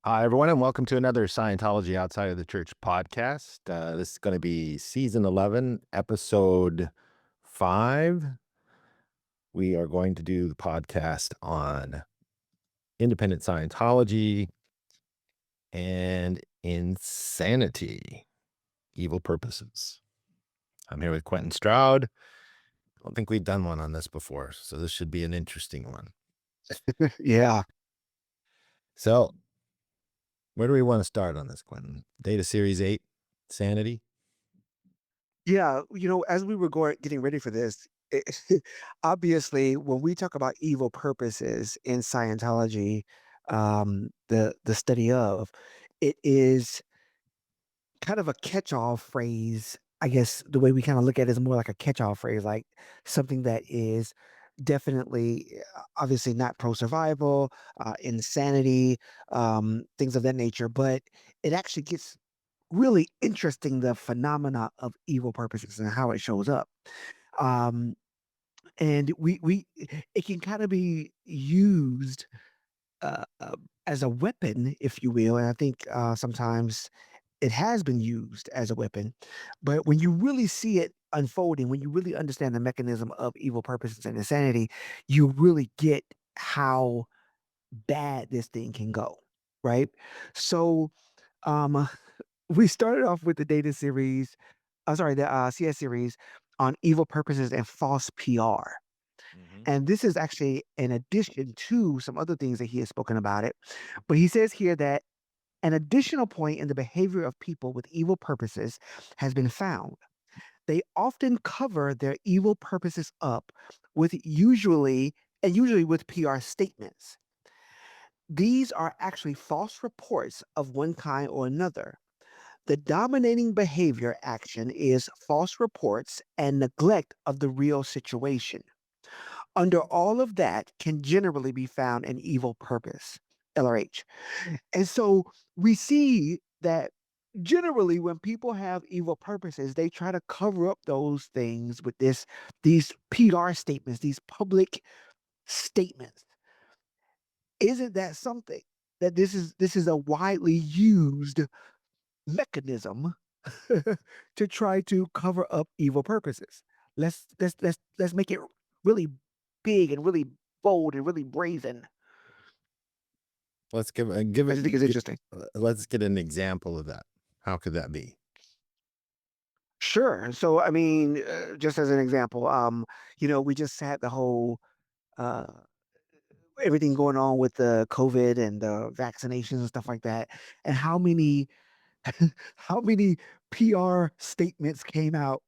Hi, everyone, and welcome to another Scientology Outside of the Church podcast. This is going to be season 11, episode 5. We are going to do the podcast on independent Scientology and insanity, evil purposes. I'm here with Quenton Stroud. I don't think we've done one on this before, so this should be an interesting one. Yeah. So, where do we want to start on this, Quentin? Data Series 8, Sanity? Yeah. As we were getting ready for this, obviously, when we talk about evil purposes in Scientology, the study of, it is kind of a catch-all phrase. I guess the way we kind of look at it is more like a catch-all phrase, like something that is definitely, obviously not pro-survival, insanity, things of that nature. But it actually gets really interesting, the phenomena of evil purposes and how it shows up. Um, and we it can kind of be used as a weapon, if you will. And I think sometimes it has been used as a weapon. But when you really see it unfolding, when you really understand the mechanism of evil purposes and insanity, you really get how bad this thing can go. Right. So um we started off with the data series, sorry, the CS series on evil purposes and false PR. Mm-hmm. And this is actually in addition to some other things that he has spoken about it. But he says here that an additional point in the behavior of people with evil purposes has been found. They often cover their evil purposes up with usually with PR statements. These are actually false reports of one kind or another. The dominating behavior action is false reports and neglect of the real situation. Under all of that can generally be found an evil purpose, LRH. And so we see that generally when people have evil purposes, they try to cover up those things with these PR statements, these public statements. Isn't that something that this is a widely used mechanism to try to cover up evil purposes. Let's make it really big and really bold and really brazen. Let's give I it. just think it's interesting. Let's get an example of that. How could that be? Sure. So, I mean, just as an example, we just had the whole uh, everything going on with the COVID and the vaccinations and stuff like that, and how many how many PR statements came out,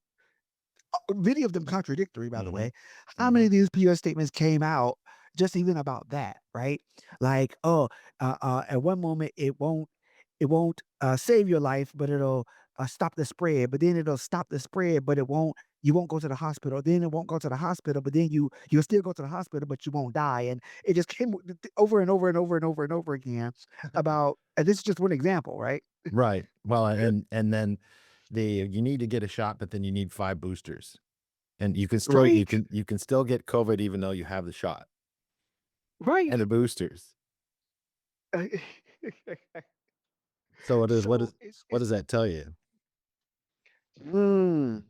many of them contradictory, by the Mm-hmm. way. How many Mm-hmm. of these PR statements came out just even about that, right? Like, oh, at one moment it won't save your life, but it'll stop the spread. But then it'll stop the spread, but it won't. You won't go to the hospital. Then it won't go to the hospital, but then you'll still go to the hospital, but you won't die. And it just came over and over and over and over and over again about. And this is just one example, right? Right. Well, and then you need to get a shot, but then you need 5 boosters, and Right, you can still get COVID even though you have the shot and right. the boosters. So So what it's does that tell you? mm,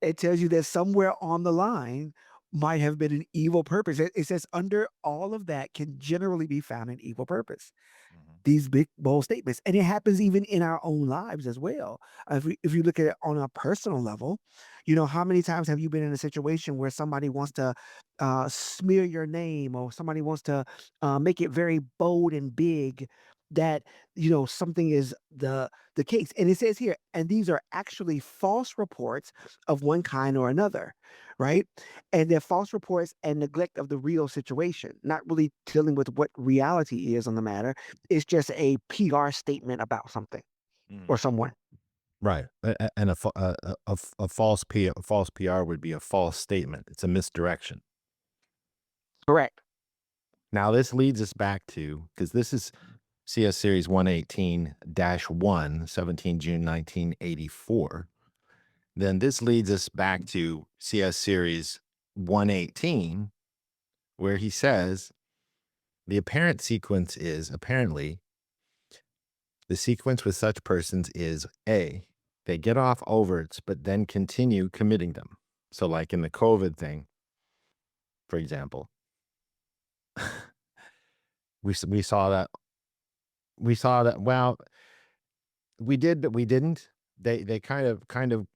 it tells you that somewhere on the line might have been an evil purpose. It says under all of that can generally be found an evil purpose. Mhm. These big bold statements, and it happens even in our own lives as well. If you look at it on a personal level, how many times have you been in a situation where somebody wants to smear your name, or somebody wants to make it very bold and big that something is the case. And it says here, and these are actually false reports of one kind or another, right? And they're false reports and neglect of the real situation, not really dealing with what reality is on the matter. It's just a PR statement about something or Mhm. someone. Right. And a false PR would be a false statement. It's a misdirection. Correct. Now this leads us back to, because this is CS Series 118-1, 17 June 1984. Then this leads us back to CS Series 118, where he says the apparent sequence is apparently The sequence with such persons is A, they get off overts, but then continue committing them. So, like in the COVID thing, for example, we saw that well, we did, but we didn't. They kind of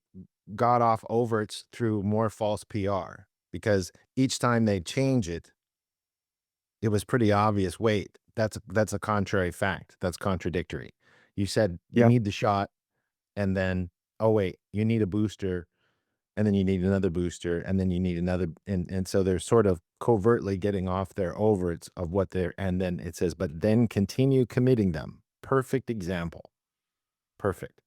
got off overts through more false PR because each time they change it, it was pretty obvious. Wait, that's a contrary fact. That's contradictory. You said you Yeah. need the shot, and then oh wait, you need a booster, and then you need another booster, and then you need another, and so they're sort of covertly getting off their overts of what they're, and then it says, but then continue committing them. Perfect example. Perfect.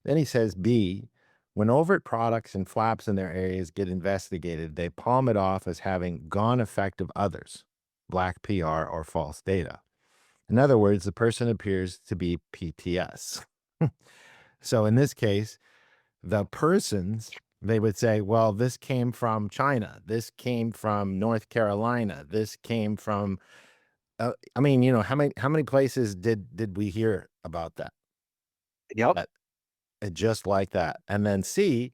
Then he says B, when overt products and flaps in their areas get investigated, they palm it off as having gone effect of others, black PR or false data. In other words, the person appears to be PTS. So in this case, the persons, they would say, well, this came from China. This came from North Carolina. This came from, I mean, how many places did we hear about that? Yep. That just like that. And then C,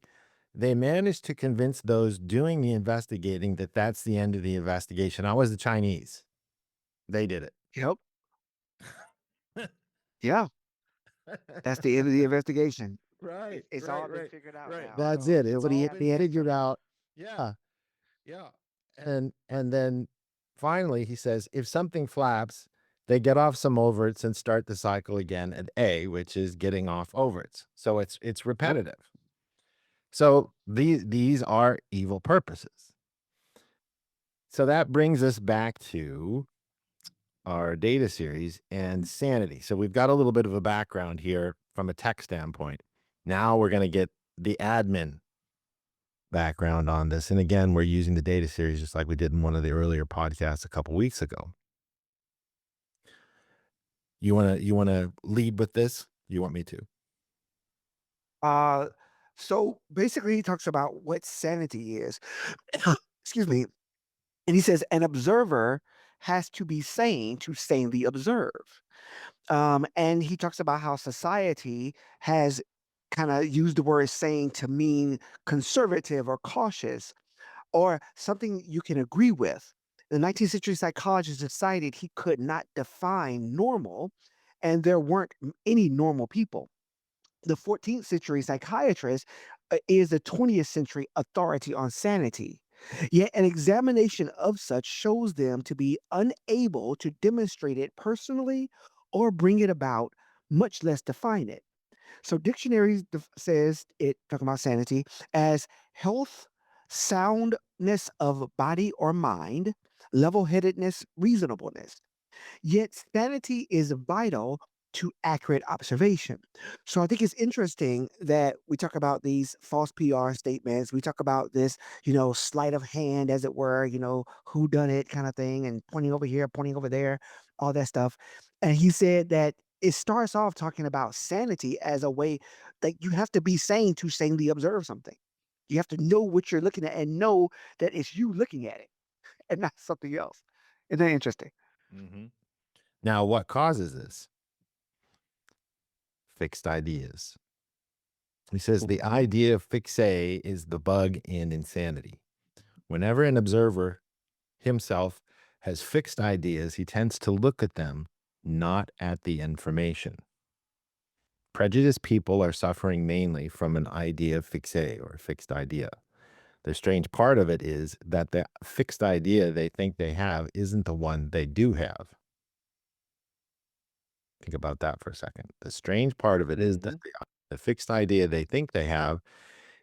they managed to convince those doing the investigating that that's the end of the investigation. I was the Chinese. They did Yep. it. Yeah. That's the end of the investigation. Right, It's right, all been right, figured out right. now. That's So it. It's nobody all has been the figured answer. out. Yeah, yeah. And then finally he says, if something flaps, they get off some overts and start the cycle again at A, which is getting off overts. So it's Yep. repetitive. So these are evil purposes. So that brings us back to our data series and sanity. So we've got a little bit of a background here from a tech standpoint. Now we're going to get the admin background on this. And again, we're using the data series just like we did in one of the earlier podcasts a couple weeks ago. You want to lead with this? You want me to? Uh, so basically, he talks about what sanity is. Excuse me. And he says an observer has to be sane to sanely observe. And he talks about how society has kind of used the word sane to mean conservative or cautious or something you can agree with. The 19th century psychologist decided he could not define normal, and there weren't any normal people. The 14th century psychiatrist is the 20th century authority on sanity. Yet an examination of such shows them to be unable to demonstrate it personally or bring it about, much less define it. So dictionaries says it talking about sanity as health, soundness of body or mind, level-headedness, reasonableness. Yet sanity is vital to accurate observation. So I think it's interesting that we talk about these false PR statements. We talk about this, sleight of hand, as it were, who done it kind of thing, and pointing over here, pointing over there, all that stuff. And he said that it starts off talking about sanity as a way that you have to be sane to sanely observe something. You have to know what you're looking at and know that it's you looking at it and not something else. Isn't that interesting? Hmm. Now, what causes this? Fixed ideas. He says the idea of fixe is the bug in insanity. Whenever an observer himself has fixed ideas, he tends to look at them, not at the information. Prejudiced people are suffering mainly from an idea fixe or fixed idea. The strange part of it is that the fixed idea they think they have isn't the one they do have. Think about that for a second. The strange part of it is that Mhm. the fixed idea they think they have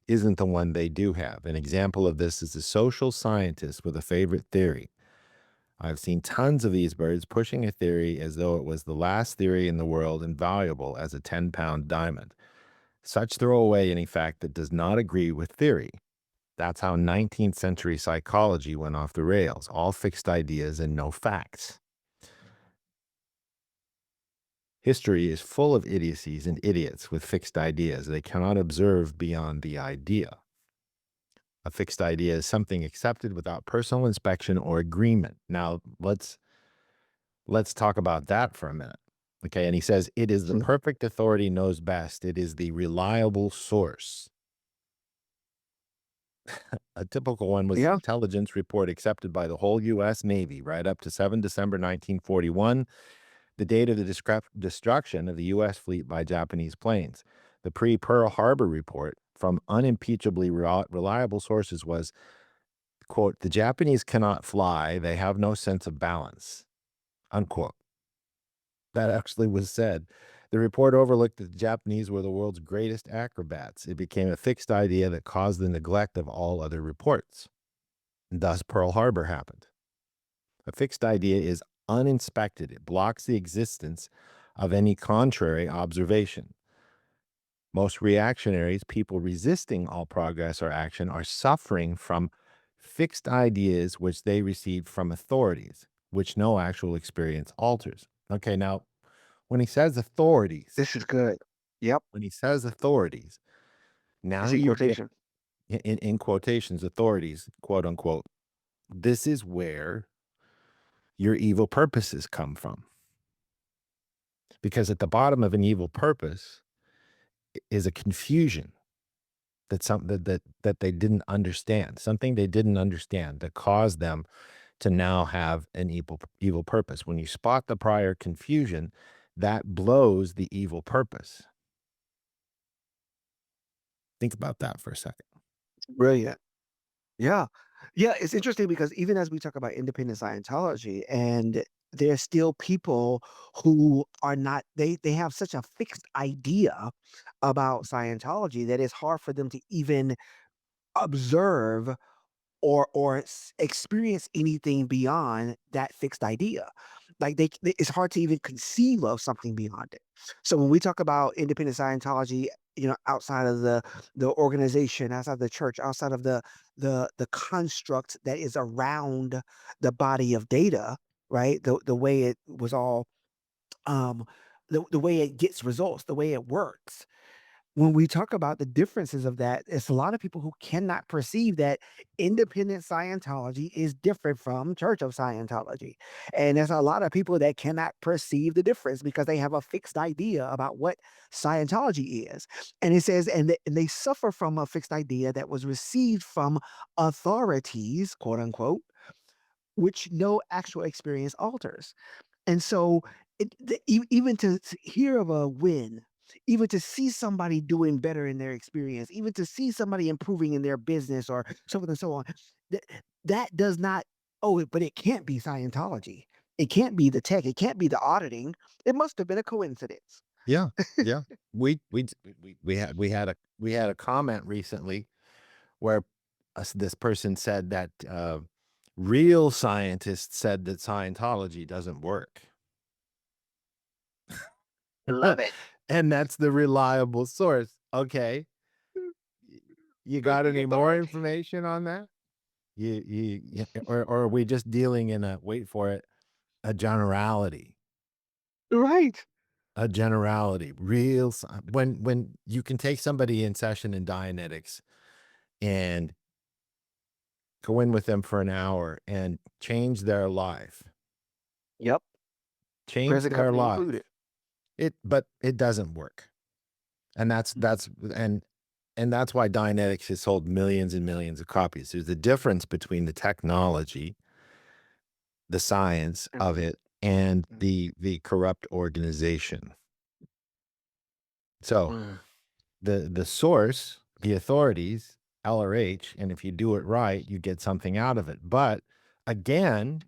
isn't the one they do have. An example of this is a social scientist with a favorite theory. I've seen tons of these birds pushing a theory as though it was the last theory in the world and valuable as a 10-pound diamond. Such throw away any fact that does not agree with theory. That's how 19th century psychology went off the rails, all fixed ideas and no facts. History is full of idiocies and idiots with fixed ideas. They cannot observe beyond the idea. A fixed idea is something accepted without personal inspection or agreement. Now, let's talk about that for a minute. Okay. And he says, it is the Mhm. perfect authority knows best. It is the reliable source. A typical one was the Yeah, intelligence report accepted by the whole U.S. Navy right up to 7 December 1941, the date of the destruction of the U.S. fleet by Japanese planes. The pre-Pearl Harbor report from unimpeachably reliable sources was, quote, the Japanese cannot fly. They have no sense of balance, unquote. That actually was said. The report overlooked that the Japanese were the world's greatest acrobats. It became a fixed idea that caused the neglect of all other reports. And thus, Pearl Harbor happened. A fixed idea is uninspected. It blocks the existence of any contrary observation. Most reactionaries, people resisting all progress or action, are suffering from fixed ideas which they received from authorities, which no actual experience alters. Okay, now, when he says authorities, this is good. Yep, when he says authorities, now it's in you're getting, quotation. in quotations, authorities, quote unquote, this is where your evil purposes come from. Because at the bottom of an evil purpose is a confusion that they didn't understand, something they didn't understand that caused them to now have an evil purpose. When you spot the prior confusion, that blows the evil purpose. Think about that for a second. Brilliant. Yeah. Yeah, it's interesting because even as we talk about independent Scientology, and there's still people who are not they have such a fixed idea about Scientology that it's hard for them to even observe or experience anything beyond that fixed idea. Like it's hard to even conceive of something beyond it. So when we talk about independent Scientology, outside of the organization, outside of the church, outside of the construct that is around the body of data, right? The way it was all um the way it gets results, the way it works, when we talk about the differences of that, it's a lot of people who cannot perceive that independent Scientology is different from Church of Scientology. And there's a lot of people that cannot perceive the difference because they have a fixed idea about what Scientology is. And it says, and they suffer from a fixed idea that was received from authorities, quote unquote, which no actual experience alters. And so, even to hear of a win, even to see somebody doing better in their experience, even to see somebody improving in their business or so forth and so on, that that does not. Oh, but it can't be Scientology. It can't be the tech. It can't be the auditing. It must have been a coincidence. Yeah, yeah. We had a comment recently where this person said that real scientists said that Scientology doesn't work. I love it. And that's the reliable source. Okay. You But got the any more authority. information on that? Or are we just dealing in a, wait for it, a generality? Right. A generality. When you can take somebody in session in Dianetics and go in with them for an hour and change their life. Yep. Change Present their company life. included. But it doesn't work. And Mhm. that's why Dianetics has sold millions and millions of copies. There's a difference between the technology, the science of Mhm. it, and Mhm. the corrupt organization. So Mm. the source, the authorities, LRH, and if you do it right, you get something out of it. But again,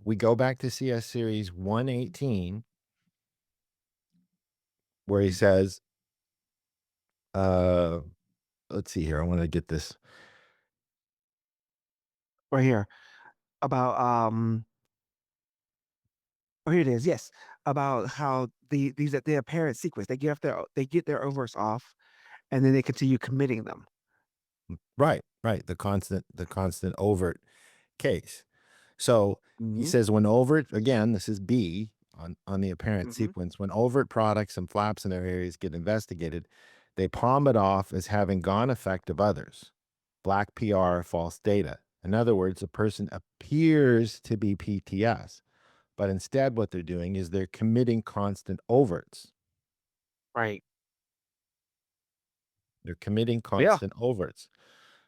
we go back to CS series 118, where he says, uh, let's see here. I want to get this Right here about oh, here it is. Yes, about how these are the apparent sequence. They get their overs off, and then they continue committing them. right, right. The constant overt case. So he Mhm, says when overt, again, this is B on the apparent mhm, sequence, when overt products and flaps in their areas get investigated, they palm it off as having gone effect of others. Black PR, false data. In other words, a person appears to be PTS, But instead, what they're doing is they're committing constant overts. Right. They're committing Yeah. constant overts.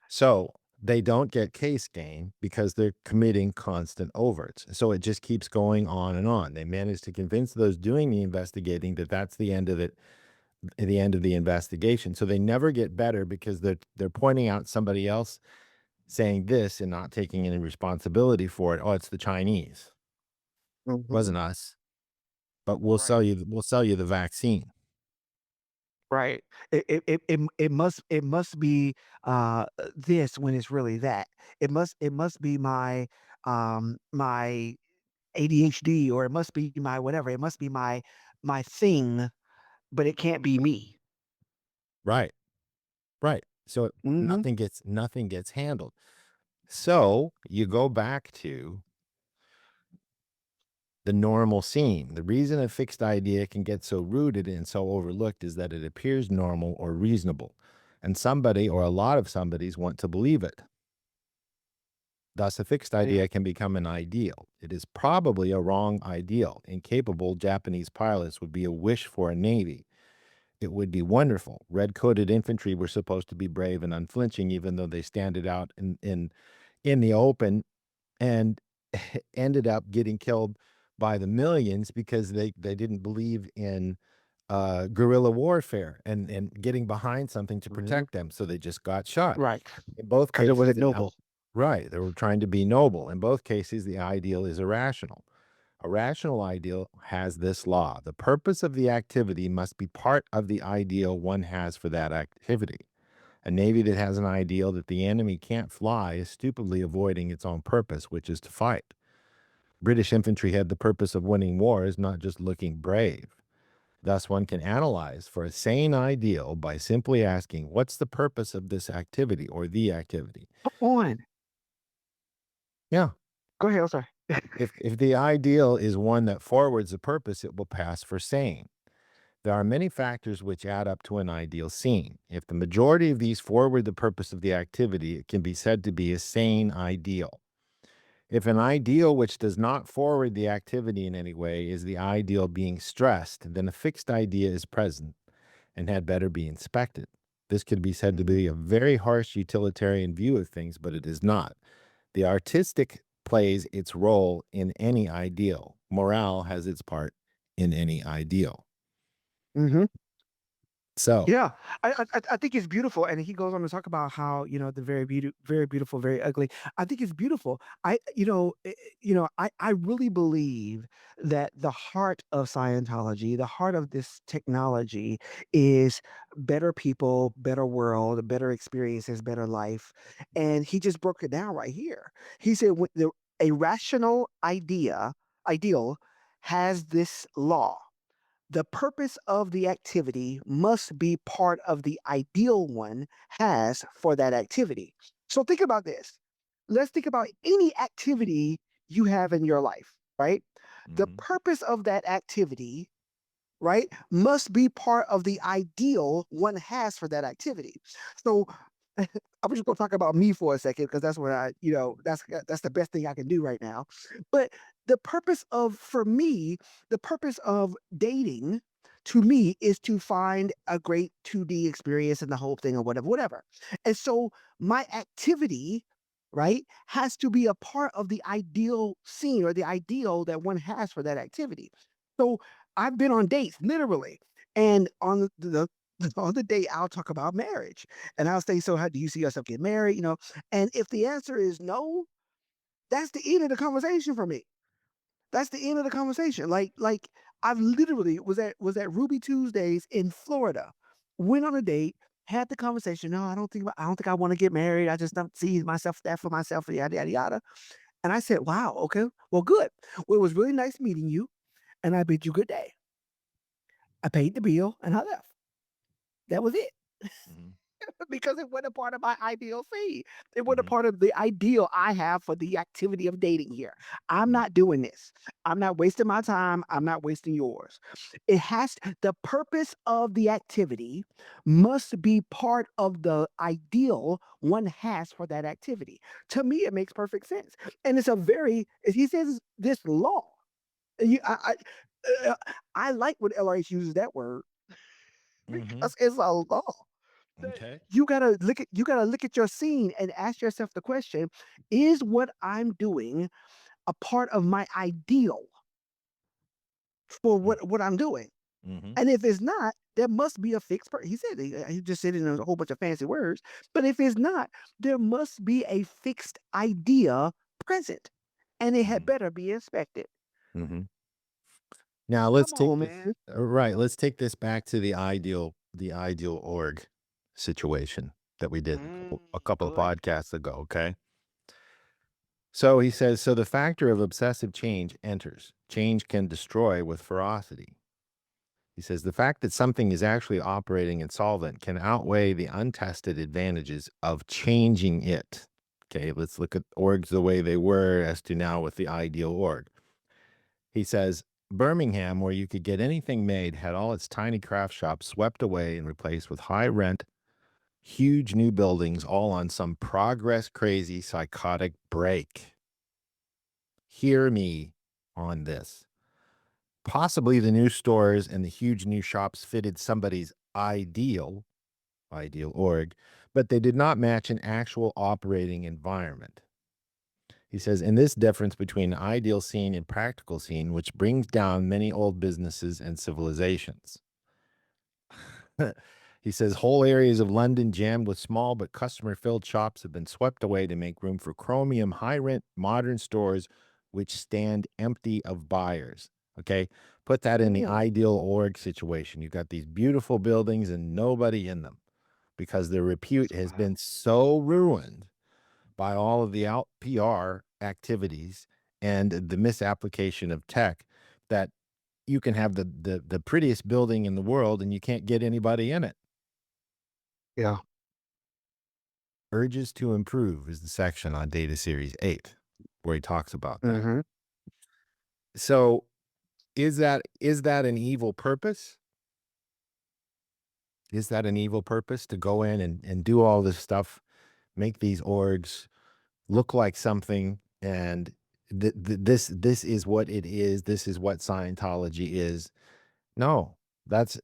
So they don't get case gain because they're committing constant overts. So it just keeps going on and on. They manage to convince those doing the investigating that that's the end of it, the end of the investigation. So they never get better because they're pointing out somebody else saying this and not taking any responsibility for it. Oh, it's the Chinese. Mhm. Wasn't us, but Right. we'll sell you the vaccine. Right. It must be this when it's really that. It must be my ADHD, or it must be my whatever. It must be my thing, but it can't be me. Right. Right. So Mhm. nothing gets handled. So you go back to the normal scene. The reason a fixed idea can get so rooted and so overlooked is that it appears normal or reasonable, and somebody or a lot of somebodies want to believe it. Thus, a fixed Yeah. idea can become an ideal. It is probably a wrong ideal. Incapable Japanese pilots would be a wish for a navy. It would be wonderful. Red-coated infantry were supposed to be brave and unflinching, even though they stand it out in the open and ended up getting killed by the millions because they didn't believe in guerrilla warfare and getting behind something to Mhm. protect them. So they just got shot. Right. In both 'Cause it cases, wasn't noble. right, they were trying to be noble. In both cases, the ideal is irrational. A rational ideal has this law: the purpose of the activity must be part of the ideal one has for that activity. A navy that has an ideal that the enemy can't fly is stupidly avoiding its own purpose, which is to fight. British infantry had the purpose of winning wars, not just looking brave. Thus, one can analyze for a sane ideal by simply asking, what's the purpose of this activity or the activity? Come on. Yeah. Go ahead, I'm sorry. If the ideal is one that forwards a purpose, it will pass for sane. There are many factors which add up to an ideal scene. If the majority of these forward the purpose of the activity, it can be said to be a sane ideal. If an ideal which does not forward the activity in any way is the ideal being stressed, then a fixed idea is present and had better be inspected. This could be said to Mhm. be a very harsh utilitarian view of things, but it is not. The artistic plays its role in any ideal. Morale has its part in any ideal. Mhm. So, Yeah, I think it's beautiful, and he goes on to talk about how, the very beautiful, very ugly. I think it's beautiful. I really believe that the heart of Scientology, the heart of this technology, is better people, better world, better experiences, better life, and he just broke it down right here. He said, a rational ideal has this law: the purpose of the activity must be part of the ideal one has for that activity. So think about this. Let's think about any activity you have in your life, right? The mhm, purpose of that activity, right, must be part of the ideal one has for that activity. So I'm just gonna talk about me for a second because that's what that's the best thing I can do right now. But for me, the purpose of dating to me is to find a great 2D experience and the whole thing or whatever, whatever. And so my activity, right, has to be a part of the ideal scene or the ideal that one has for that activity. So I've been on dates literally, and on on the date I'll talk about marriage, and I'll say, "So, how do you see yourself getting married?" And if the answer is no, that's the end of the conversation for me. That's the end of the conversation. Like I've literally was at Ruby Tuesdays in Florida, went on a date, had the conversation. No, I don't think I want to get married. I just don't see myself that for myself. Yada yada yada. And I said, "Wow, okay, well, good. Well, it was really nice meeting you, and I bid you good day." I paid the bill and I left. That was it. mhm, Because it wasn't a part of my ideal scene. It wasn't a mhm, part of the ideal I have for the activity of dating here. I'm mhm. not doing this. I'm not wasting my time. I'm not wasting yours. The purpose of the activity must be part of the ideal one has for that activity. To me, it makes perfect sense. And he says this law. You, uh, I like when LRH uses that word Mhm. because it's a law. That Okay. you gotta look at your scene and ask yourself the question: Is what I'm doing a part of my ideal for Mm. what I'm doing? Mhm. And if it's not, there must be a fixed he said he just said it in a whole bunch of fancy words. But if it's not, there must be a fixed idea present, and it had Mhm. better be inspected. Mhm. Now Come let's take on, this man. right, let's take this back to the ideal org situation that we did a couple of Good. podcasts ago, okay? So he says, so the factor of obsessive change enters. Change can destroy with ferocity. He says the fact that something is actually operating insolvent can outweigh the untested advantages of changing it. Okay, let's look at orgs the way they were as to now with the ideal org. He says Birmingham, where you could get anything made, had all its tiny craft shops swept away and replaced with high rent, huge new buildings, all on some progress crazy psychotic break. Hear me on this. Possibly the new stores and the huge new shops fitted somebody's ideal org, but they did not match an actual operating environment. He says, in this difference between ideal scene and practical scene, which brings down many old businesses and civilizations. He says, whole areas of London jammed with small but customer filled shops have been swept away to make room for chromium, high rent, modern stores which stand empty of buyers. Okay. Put that in the Damn. ideal org situation. You've got these beautiful buildings and nobody in them because their repute has Wow. been so ruined by all of the out PR activities and the misapplication of tech that you can have the prettiest building in the world and you can't get anybody in it. Yeah. Urges to improve is the section on data series 8 where he talks about that. Hmm. So is that an evil purpose? Is that an evil purpose to go in and do all this stuff, make these orgs look like something and this is what it is. This is what Scientology is. No, that's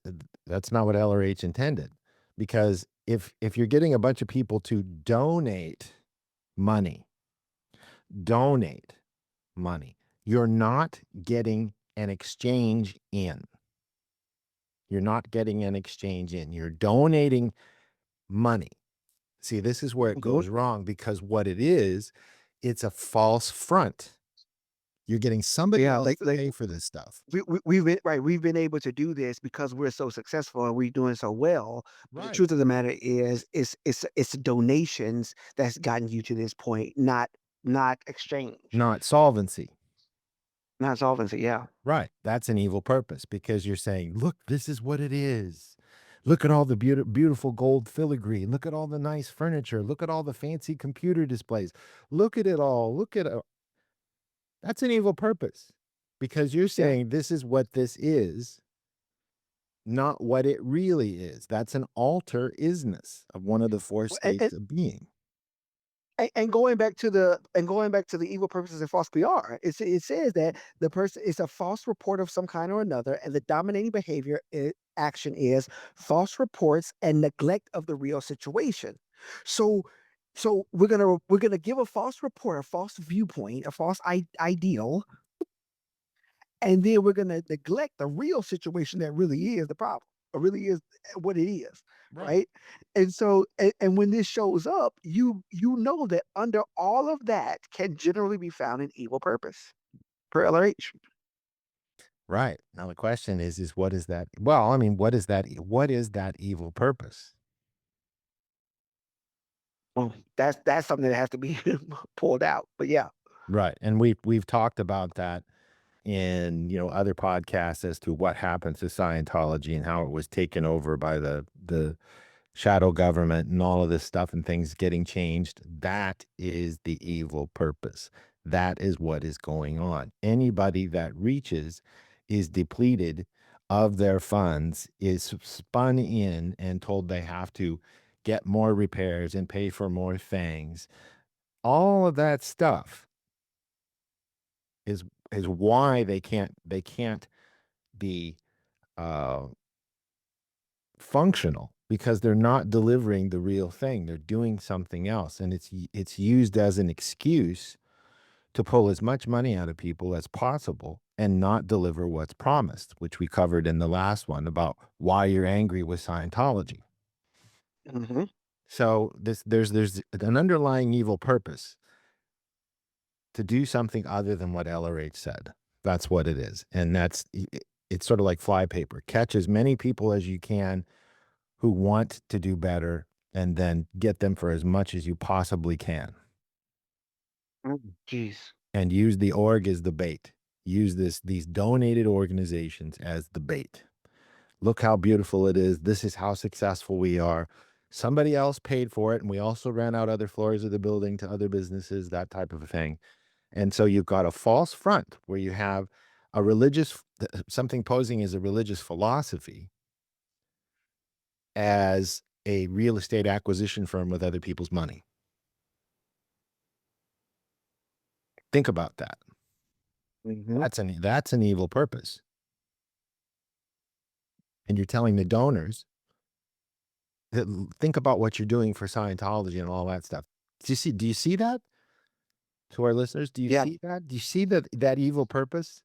that's not what LRH intended. Because if you're getting a bunch of people to money, donate money, you're not getting an exchange in. You're not getting an exchange in. You're donating money. See, this is where it Hmm. goes wrong because what it is, it's a false front. You're getting somebody Yeah, else to pay for this stuff. we've been right. We've been able to do this because we're so successful and we're doing so well. But the Right. truth of the matter is, it's donations that's gotten you to this point, not exchange, Not solvency. not solvency. Yeah. Right. That's an evil purpose because you're saying, look, this is what it is. Look at all the beautiful gold filigree. Look at all the nice furniture. Look at all the fancy computer displays. Look at it all. Look at it. That's an evil purpose because you're Yeah. saying this is what this is, not what it really is. That's an alter isness of one of the four Well, And, states of being. and going back to the evil purposes of false PR, it says that the person is a false report of some kind or another, and the dominating action is false reports and neglect of the real situation. So, we're gonna give a false report, a false viewpoint, a false ideal, and then we're gonna neglect the real situation that really is the problem, or really is what it is, Right. right? And so, and when this shows up, you know that under all of that can generally be found an evil purpose per LRH. Right. Now the question is what is that? Well, I mean, what is that evil purpose? Well, that's something that has to be pulled out. But yeah, Right. And we've talked about that in, other podcasts as to what happened to Scientology and how it was taken over by the shadow government and all of this stuff and things getting changed. That is the evil purpose. That is what is going on. Anybody that reaches is depleted of their funds, is spun in and told they have to get more repairs and pay for more things. All of that stuff is is why they can't be uh, functional, because they're not delivering the real thing. They're doing something else, and it's used as an excuse to pull as much money out of people as possible and not deliver what's promised, which we covered in the last one about why you're angry with Scientology. Mhm. So there's an underlying evil purpose to do something other than what LRH said. That's what it is. And it's sort of like flypaper. Catch as many people as you can who want to do better, and then get them for as much as you possibly can. Jeez. And use the org as the bait. Use these donated organizations as the bait. Look how beautiful it is. This is how successful we are. Somebody else paid for it, and we also ran out other floors of the building to other businesses, that type of a thing. And so you've got a false front where you have a religious, something posing as a religious philosophy as a real estate acquisition firm with other people's money. Think about that. Mhm. That's an evil purpose. And you're telling the donors that, think about what you're doing for Scientology and all that stuff. Do you see that? To our listeners, do you Yeah. see that? Do you see that evil purpose?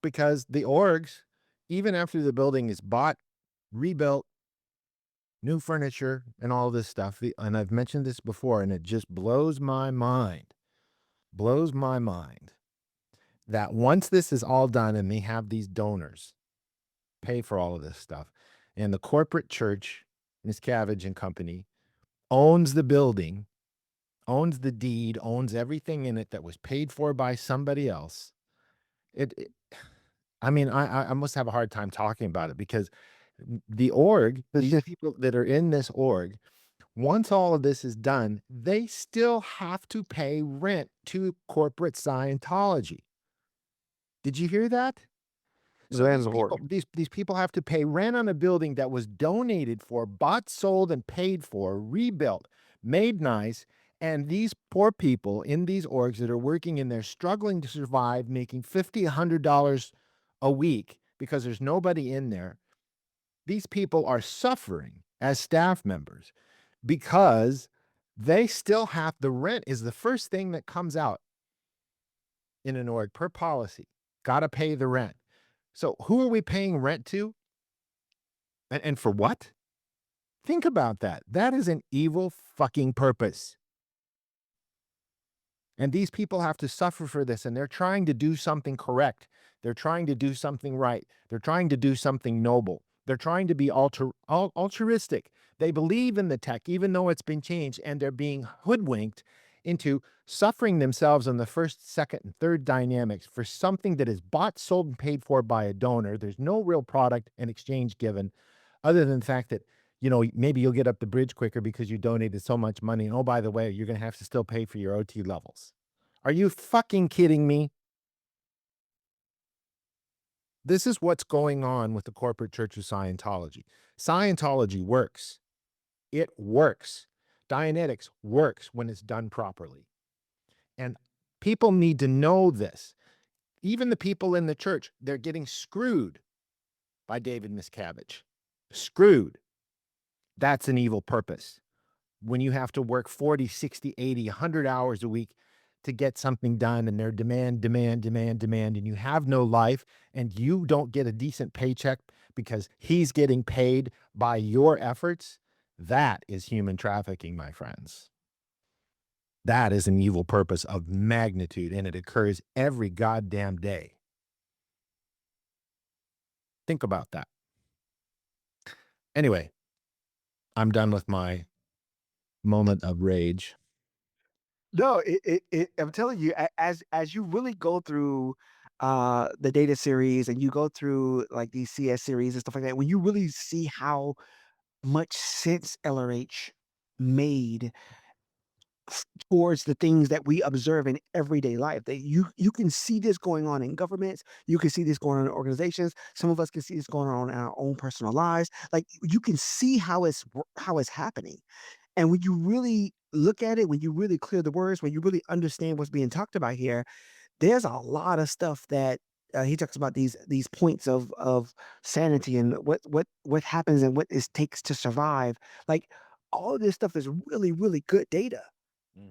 Because the orgs, even after the building is bought, rebuilt, new furniture, and all this stuff, and I've mentioned this before, and it just blows my mind that once this is all done and they have these donors pay for all of this stuff, and the corporate church, Miscavige and Company, owns the building, owns the deed, owns everything in it that was paid for by somebody else. It I mean, I must have a hard time talking about it, because the org, these people that are in this org, once all of this is done, they still have to pay rent to corporate Scientology. Did you hear that? So That's these a horror. people, these people have to pay rent on a building that was donated for, bought, sold, and paid for, rebuilt, made nice. And these poor people in these orgs that are working in there, struggling to survive, making $50, $100 a week because there's nobody in there. These people are suffering as staff members because they still have, the rent is the first thing that comes out in an org per policy. Got to pay the rent. So who are we paying rent to? And for what? Think about that. That is an evil fucking purpose. And these people have to suffer for this, and they're trying to do something correct. They're trying to do something right. They're trying to do something noble. They're trying to be altruistic. They believe in the tech, even though it's been changed, and they're being hoodwinked into suffering themselves on the first, second, and third dynamics for something that is bought, sold, and paid for by a donor. There's no real product and exchange given, other than the fact that, maybe you'll get up the bridge quicker because you donated so much money. And oh, by the way, you're going to have to still pay for your OT levels. Are you fucking kidding me? This is what's going on with the corporate church of Scientology. Scientology works. It works. Dianetics works when it's done properly. And people need to know this. Even the people in the church, they're getting screwed by David Miscavige. Screwed. That's an evil purpose. When you have to work 40, 60, 80, 100 hours a week to get something done, and they're demand, demand, demand, demand, and you have no life, and you don't get a decent paycheck because he's getting paid by your efforts, that is human trafficking, my friends. That is an evil purpose of magnitude, and it occurs every goddamn day. Think about that. Anyway, I'm done with my moment of rage. No, I'm telling you, as you really go through the data series and you go through like these CS series and stuff like that, when you really see how much sense LRH made towards the things that we observe in everyday life. That you can see this going on in governments, you can see this going on in organizations. Some of us can see this going on in our own personal lives. Like you can see how it's happening. And when you really look at it, when you really clear the words, when you really understand what's being talked about here, there's a lot of stuff that he talks about these points of sanity and what happens and what it takes to survive. Like all of this stuff is really really good data.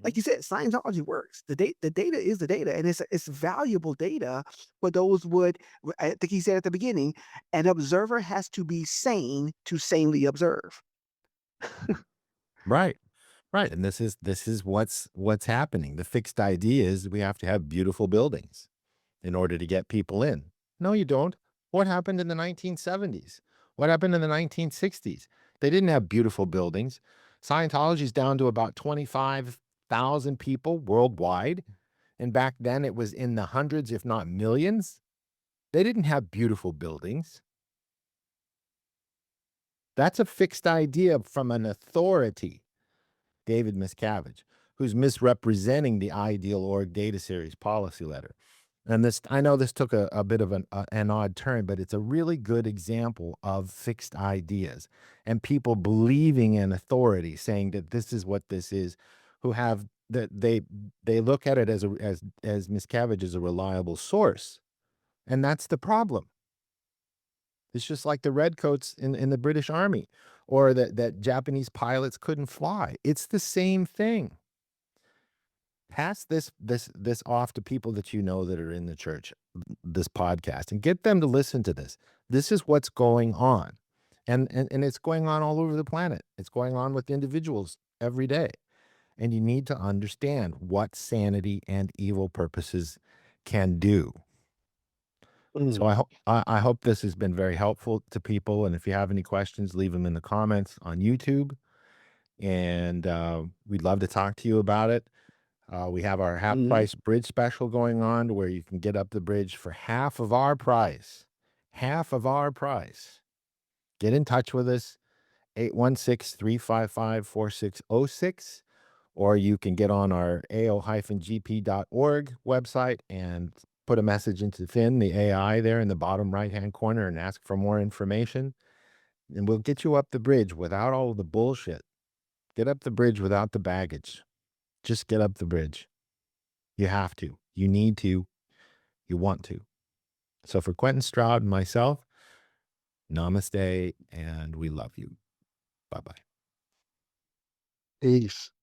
Like Mhm. you said, Scientology works. The data is the data, and it's valuable data for those would. I think he said at the beginning, an observer has to be sane to sanely observe. Right. Right, and this is what's happening. The fixed idea is we have to have beautiful buildings in order to get people in. No, you don't. What happened in the 1970s? What happened in the 1960s? They didn't have beautiful buildings. Scientology's down to about 25,000 people worldwide, and back then it was in the hundreds, if not millions. They didn't have beautiful buildings. That's a fixed idea from an authority, David Miscavige, who's misrepresenting the Ideal Org Data Series policy letter. And this, I know this took a bit of an odd turn, but it's a really good example of fixed ideas and people believing in authority, saying that this is what this is, who have that they look at it as as Miscavige as a reliable source, and that's the problem. It's just like the redcoats in the British Army, or that Japanese pilots couldn't fly. It's the same thing. Pass this off to people that you know that are in the church, this podcast, and get them to listen to this. This is what's going on. And it's going on all over the planet. It's going on with individuals every day. And you need to understand what sanity and evil purposes can do. So Mm, I hope this has been very helpful to people, and if you have any questions, leave them in the comments on YouTube, and, we'd love to talk to you about it. We have our half mhm, price bridge special going on where you can get up the bridge for half of our price. Half of our price. Get in touch with us, 816-355-4606, or you can get on our ao-gp.org website and put a message into Finn, the AI there in the bottom right-hand corner, and ask for more information, and we'll get you up the bridge without all of the bullshit. Get up the bridge without the baggage. Just get up the bridge. You have to. You need to. You want to. So for Quentin Stroud and myself, namaste, and we love you. Bye bye. peace.